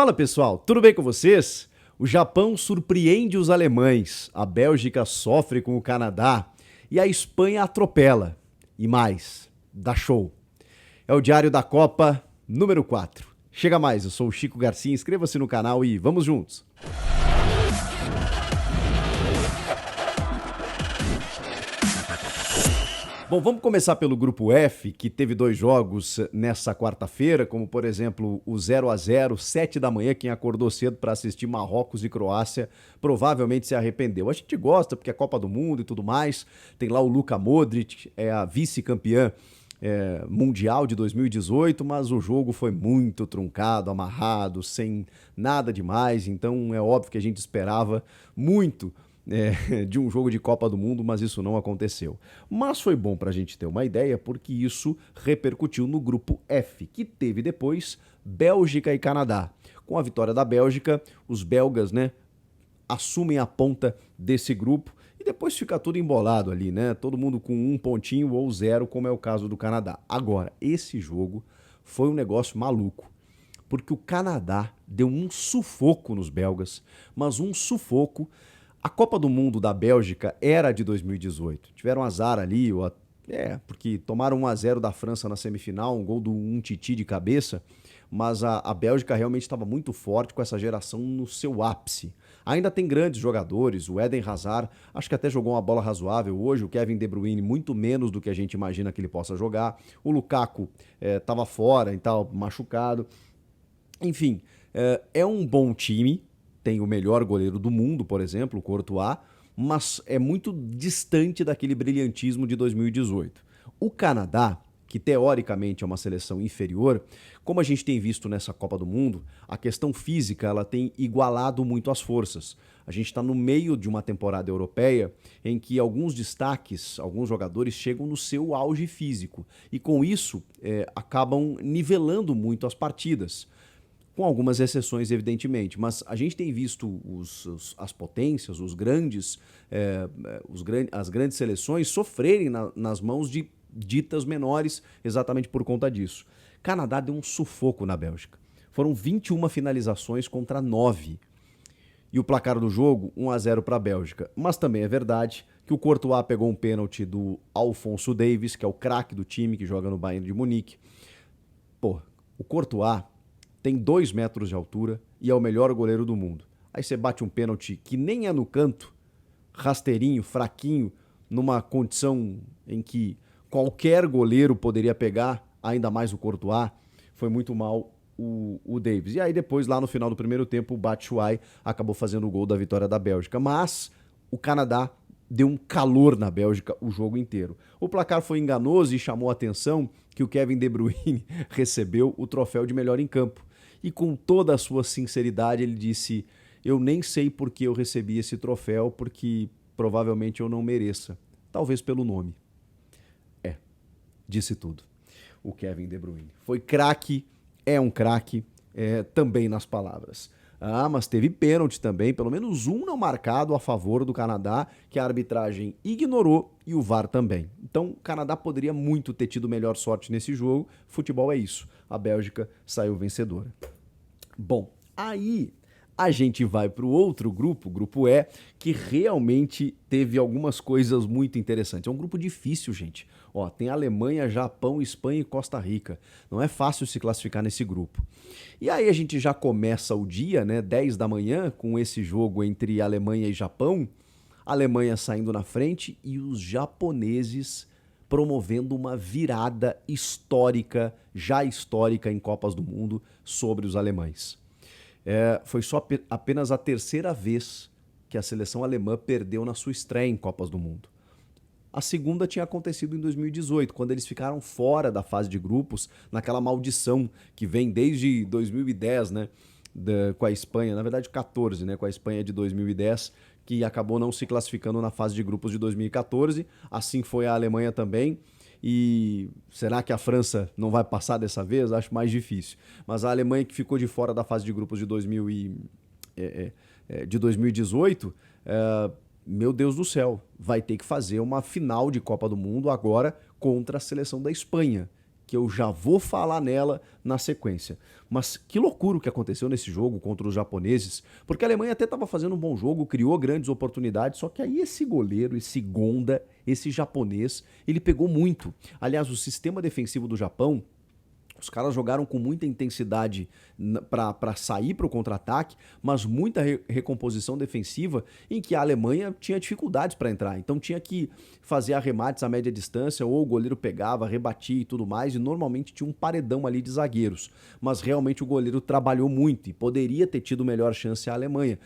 Fala pessoal, tudo bem com vocês? O Japão surpreende os alemães, a Bélgica sofre com o Canadá e a Espanha atropela. E mais, dá show. É o Diário da Copa número 4. Chega mais, eu sou o Chico Garcia, inscreva-se no canal e vamos juntos! Bom, vamos começar pelo grupo F, que teve 2 jogos nessa quarta-feira, como por exemplo o 0-0, 7 da manhã, quem acordou cedo para assistir Marrocos e Croácia provavelmente se arrependeu. A gente gosta porque é Copa do Mundo e tudo mais, tem lá o Luka Modric, é a vice-campeã mundial de 2018, mas o jogo foi muito truncado, amarrado, sem nada demais, então é óbvio que a gente esperava muito de um jogo de Copa do Mundo, mas isso não aconteceu. Mas foi bom para a gente ter uma ideia, porque isso repercutiu no grupo F, que teve depois Bélgica e Canadá. Com a vitória da Bélgica, os belgas, assumem a ponta desse grupo e depois fica tudo embolado ali, todo mundo com 1 pontinho ou 0, como é o caso do Canadá. Agora, esse jogo foi um negócio maluco, porque o Canadá deu um sufoco nos belgas, mas um sufoco. A Copa do Mundo da Bélgica era de 2018. Tiveram azar ali, porque tomaram 1-0 da França na semifinal, um gol do Umtiti de cabeça, mas a Bélgica realmente estava muito forte com essa geração no seu ápice. Ainda tem grandes jogadores, o Eden Hazard, acho que até jogou uma bola razoável hoje, o Kevin De Bruyne muito menos do que a gente imagina que ele possa jogar, o Lukaku estava fora e tal, machucado. Enfim, é um bom time. Tem o melhor goleiro do mundo, por exemplo, o Courtois, mas é muito distante daquele brilhantismo de 2018. O Canadá, que teoricamente é uma seleção inferior, como a gente tem visto nessa Copa do Mundo, a questão física ela tem igualado muito as forças. A gente está no meio de uma temporada europeia em que alguns destaques, alguns jogadores chegam no seu auge físico e com isso acabam nivelando muito as partidas. Com algumas exceções, evidentemente, mas a gente tem visto as potências, as grandes seleções sofrerem nas mãos de ditas menores exatamente por conta disso. Canadá deu um sufoco na Bélgica. Foram 21 finalizações contra 9. E o placar do jogo, 1-0 para a Bélgica. Mas também é verdade que o Courtois pegou um pênalti do Alphonso Davies, que é o craque do time, que joga no Bayern de Munique. O Courtois tem 2 metros de altura e é o melhor goleiro do mundo. Aí você bate um pênalti que nem é no canto, rasteirinho, fraquinho, numa condição em que qualquer goleiro poderia pegar, ainda mais o Courtois. Foi muito mal o Davies. E aí depois, lá no final do primeiro tempo, o Batshuayi acabou fazendo o gol da vitória da Bélgica. Mas o Canadá deu um calor na Bélgica o jogo inteiro. O placar foi enganoso e chamou a atenção que o Kevin De Bruyne recebeu o troféu de melhor em campo. E com toda a sua sinceridade ele disse: eu nem sei por que eu recebi esse troféu, porque provavelmente eu não mereça. Talvez pelo nome. Disse tudo. O Kevin De Bruyne. Foi craque, é um craque, também nas palavras. Mas teve pênalti também, pelo menos um não marcado a favor do Canadá, que a arbitragem ignorou e o VAR também. Então o Canadá poderia muito ter tido melhor sorte nesse jogo. Futebol é isso. A Bélgica saiu vencedora. Bom, aí a gente vai para o outro grupo, o grupo E, que realmente teve algumas coisas muito interessantes. É um grupo difícil, gente. Tem Alemanha, Japão, Espanha e Costa Rica. Não é fácil se classificar nesse grupo. E aí a gente já começa o dia, 10 da manhã, com esse jogo entre Alemanha e Japão. A Alemanha saindo na frente e os japoneses promovendo uma virada histórica, já histórica em Copas do Mundo, sobre os alemães. Foi apenas a 3ª vez que a seleção alemã perdeu na sua estreia em Copas do Mundo. A segunda tinha acontecido em 2018, quando eles ficaram fora da fase de grupos, naquela maldição que vem desde 2010, com a Espanha, na verdade 14, com a Espanha de 2010, que acabou não se classificando na fase de grupos de 2014, assim foi a Alemanha também. E será que a França não vai passar dessa vez? Acho mais difícil. Mas a Alemanha, que ficou de fora da fase de grupos de 2018, meu Deus do céu, vai ter que fazer uma final de Copa do Mundo agora contra a seleção da Espanha, que eu já vou falar nela na sequência. Mas que loucura o que aconteceu nesse jogo contra os japoneses, porque a Alemanha até estava fazendo um bom jogo, criou grandes oportunidades, só que aí esse goleiro, esse Gonda, esse japonês, ele pegou muito. Aliás, o sistema defensivo do Japão, os caras jogaram com muita intensidade para sair para o contra-ataque, mas muita recomposição defensiva em que a Alemanha tinha dificuldades para entrar. Então tinha que fazer arremates a média distância, ou o goleiro pegava, rebatia e tudo mais, e normalmente tinha um paredão ali de zagueiros. Mas realmente o goleiro trabalhou muito e poderia ter tido melhor chance a Alemanha,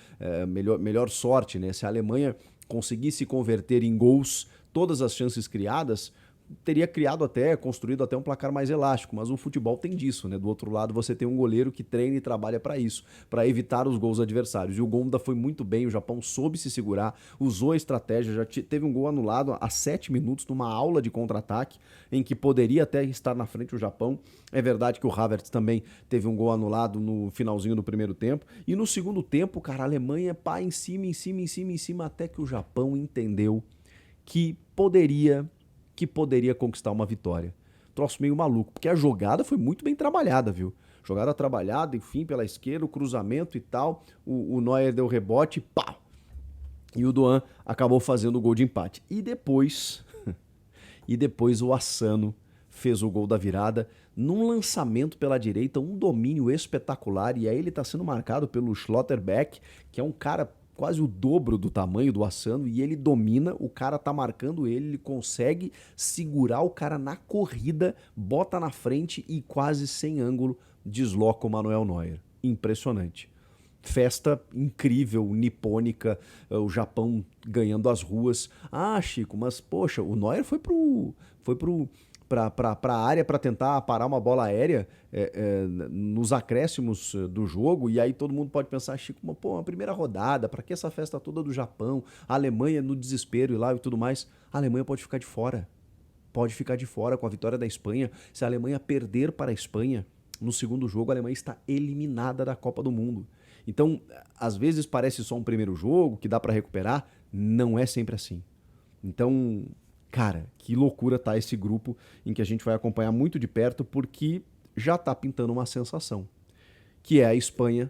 melhor sorte, né? Se a Alemanha conseguisse converter em gols todas as chances criadas, teria construído até um placar mais elástico, mas o futebol tem disso, né? Do outro lado você tem um goleiro que treina e trabalha para isso, para evitar os gols adversários. E o Gonda foi muito bem, o Japão soube se segurar, usou a estratégia, já teve um gol anulado a 7 minutos numa aula de contra-ataque, em que poderia até estar na frente o Japão. É verdade que o Havertz também teve um gol anulado no finalzinho do primeiro tempo, e no segundo tempo, cara, a Alemanha pá, em cima, até que o Japão entendeu que poderia conquistar uma vitória. Troço meio maluco, porque a jogada foi muito bem trabalhada, viu? Jogada trabalhada, enfim, pela esquerda, o cruzamento e tal. O Neuer deu rebote, pá! E o Doan acabou fazendo o gol de empate. E depois o Asano fez o gol da virada num lançamento pela direita, um domínio espetacular. E aí ele está sendo marcado pelo Schlotterbeck, que é um cara quase o dobro do tamanho do Asano, e ele domina, o cara tá marcando ele consegue segurar o cara na corrida, bota na frente e quase sem ângulo desloca o Manuel Neuer. Impressionante. Festa incrível, nipônica, o Japão ganhando as ruas. Ah, Chico, mas poxa, o Neuer foi para a área para tentar parar uma bola aérea nos acréscimos do jogo, e aí todo mundo pode pensar, Chico, mas, pô, uma primeira rodada, para que essa festa toda do Japão, a Alemanha no desespero e lá e tudo mais, a Alemanha pode ficar de fora com a vitória da Espanha. Se a Alemanha perder para a Espanha no segundo jogo, a Alemanha está eliminada da Copa do Mundo. Então, às vezes parece só um primeiro jogo que dá para recuperar, não é sempre assim. Então, cara, que loucura tá esse grupo em que a gente vai acompanhar muito de perto, porque já tá pintando uma sensação, que é a Espanha,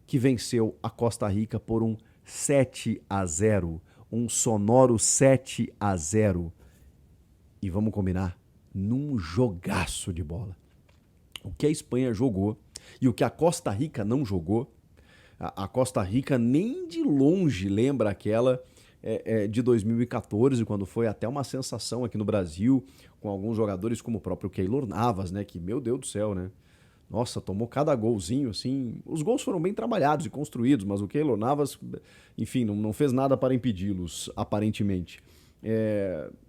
que venceu a Costa Rica por um 7-0, um sonoro 7-0. E vamos combinar, num jogaço de bola. O que a Espanha jogou e o que a Costa Rica não jogou, a Costa Rica nem de longe lembra aquela de 2014, quando foi até uma sensação aqui no Brasil, com alguns jogadores como o próprio Keylor Navas, né? Que, meu Deus do céu, né? Nossa, tomou cada golzinho, assim. Os gols foram bem trabalhados e construídos, mas o Keylor Navas, enfim, não fez nada para impedi-los, aparentemente.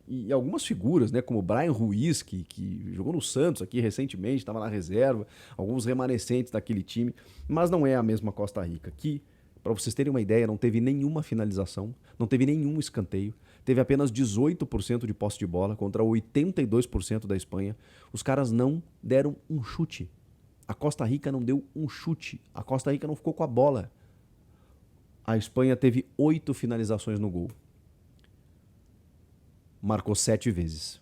E algumas figuras, né, como o Brian Ruiz, que jogou no Santos aqui recentemente, estava na reserva, alguns remanescentes daquele time, mas não é a mesma Costa Rica, que, para vocês terem uma ideia, não teve nenhuma finalização, não teve nenhum escanteio, teve apenas 18% de posse de bola contra 82% da Espanha. Os caras não deram um chute. A Costa Rica não deu um chute. A Costa Rica não ficou com a bola. A Espanha teve 8 finalizações no gol. Marcou 7 vezes.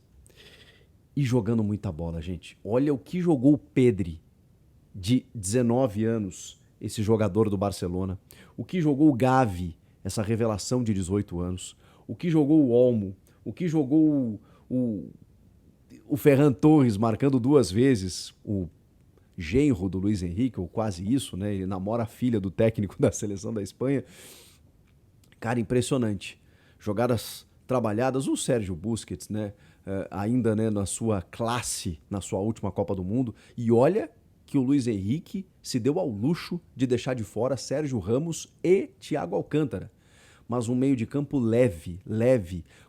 E jogando muita bola, gente. Olha o que jogou o Pedri, de 19 anos, esse jogador do Barcelona. O que jogou o Gavi, essa revelação de 18 anos. O que jogou o Olmo. O que jogou o Ferran Torres, marcando 2 vezes. O genro do Luiz Henrique, ou quase isso, né? Ele namora a filha do técnico da seleção da Espanha. Cara, impressionante. Jogadas trabalhadas, o Sérgio Busquets, né? Ainda, né, na sua classe, na sua última Copa do Mundo. E olha que o Luiz Henrique se deu ao luxo de deixar de fora Sérgio Ramos e Thiago Alcântara. Mas um meio de campo leve,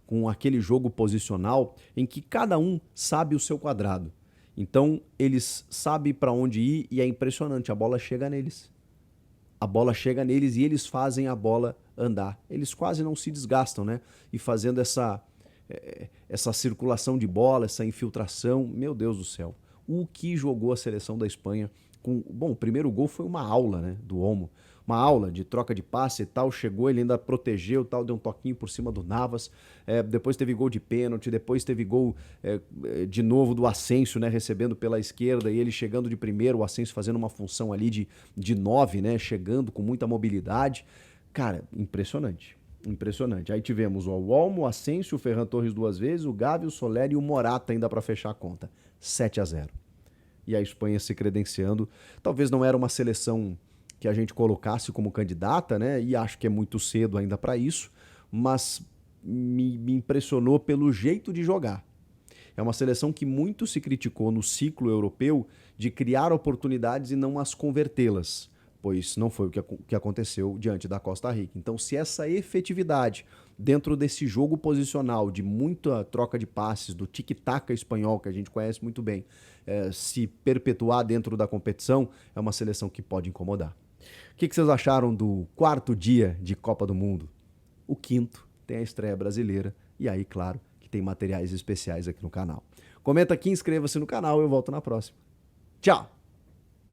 com aquele jogo posicional em que cada um sabe o seu quadrado. Então, eles sabem para onde ir e é impressionante, a bola chega neles. A bola chega neles e eles fazem a bola andar. Eles quase não se desgastam, né? E fazendo essa circulação de bola, essa infiltração, meu Deus do céu. O que jogou a seleção da Espanha? Bom, o primeiro gol foi uma aula, né, do Olmo. uma aula de troca de passe e tal, chegou, ele ainda protegeu e tal, deu um toquinho por cima do Navas, depois teve gol de pênalti, depois teve gol de novo do Asensio, né, recebendo pela esquerda e ele chegando de primeiro, o Asensio fazendo uma função ali de 9, né, chegando com muita mobilidade. Cara, impressionante. Impressionante. Aí tivemos o Olmo, o Asensio, o Ferran Torres 2 vezes, o Gavi, o Soler e o Morata ainda para fechar a conta. 7-0. E a Espanha se credenciando. Talvez não era uma seleção que a gente colocasse como candidata, né? E acho que é muito cedo ainda para isso, mas me impressionou pelo jeito de jogar. É uma seleção que muito se criticou no ciclo europeu de criar oportunidades e não as convertê-las, pois não foi o que aconteceu diante da Costa Rica. Então, se essa efetividade dentro desse jogo posicional de muita troca de passes, do tic-tac espanhol, que a gente conhece muito bem, se perpetuar dentro da competição, é uma seleção que pode incomodar. O que vocês acharam do quarto dia de Copa do Mundo? O quinto tem a estreia brasileira e aí, claro, que tem materiais especiais aqui no canal. Comenta aqui, inscreva-se no canal e eu volto na próxima. Tchau!